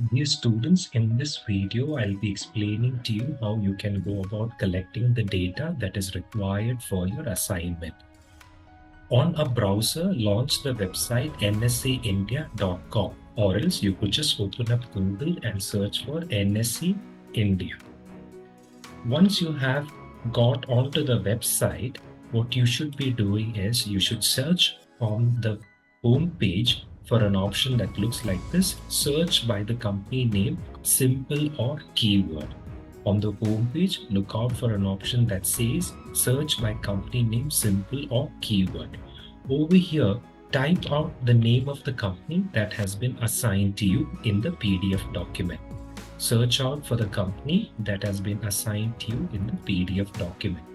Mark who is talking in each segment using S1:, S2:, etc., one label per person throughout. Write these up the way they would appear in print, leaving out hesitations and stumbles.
S1: Dear students, in this video, I'll be explaining to you how you can go about collecting the data that is required for your assignment. On a browser, launch the website nsaindia.com, or else you could just open up Google and search for NSE India. Once you have got onto the website, what you should be doing is you should search on the home page for an option that looks like this: search by the company name, simple or keyword. On the home page, look out for an option that says search by company name, simple or keyword. Over here, type out the name of the company that has been assigned to you in the PDF document. Search out for the company that has been assigned to you in the PDF document.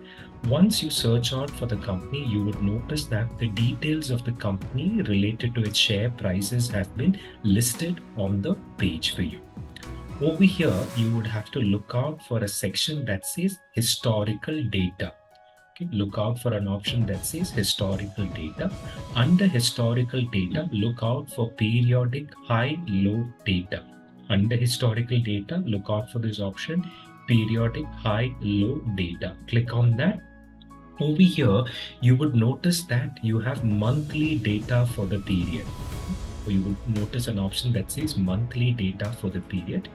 S1: Once you search out for the company, you would notice that the details of the company related to its share prices have been listed on the page for you. Over here, you would have to look out for a section that says historical data. Okay, look out for an option that says historical data. Under historical data, look out for periodic high-low data. Under historical data, look out for this option, periodic high-low data. Click on that. Over here, you would notice that you have monthly data for the period. Or you would notice an option that says monthly data for the period.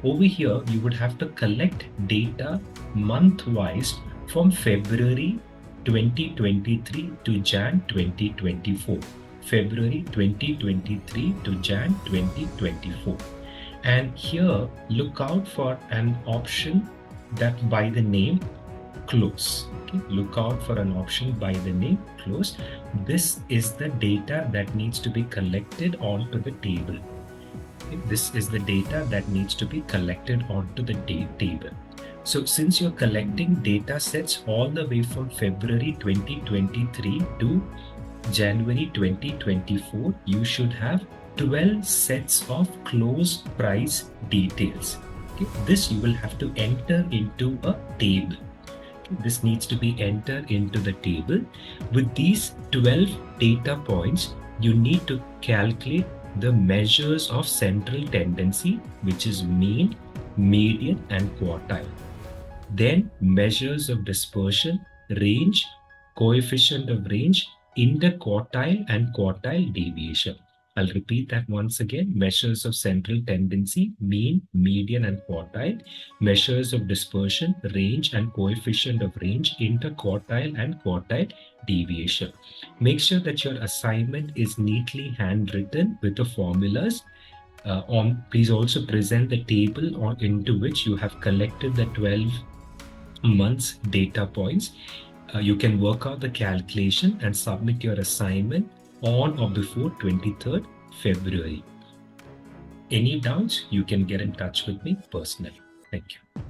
S1: Over here, you would have to collect data month-wise from February 2023 to Jan 2024. February 2023 to Jan 2024. And here, look out for an option that by the name close. Okay? Look out for an option by the name close. This is the data that needs to be collected onto the table. Okay? This is the data that needs to be collected onto the table. So since you're collecting data sets all the way from February 2023 to January 2024, you should have 12 sets of close price details. Okay? This you will have to enter into a table. This needs to be entered into the table. With these 12 data points, you need to calculate the measures of central tendency, which is mean, median, and quartile. Then measures of dispersion, range, coefficient of range, interquartile, and quartile deviation. I'll repeat that once again. Measures of central tendency, mean, median, and quartile. Measures of dispersion, range, and coefficient of range, interquartile, and quartile deviation. Make sure that your assignment is neatly handwritten with the formulas. Please also present the table into which you have collected the 12 months data points. You can work out the calculation and submit your assignment on or before 23rd February. Any doubts, you can get in touch with me personally. Thank you.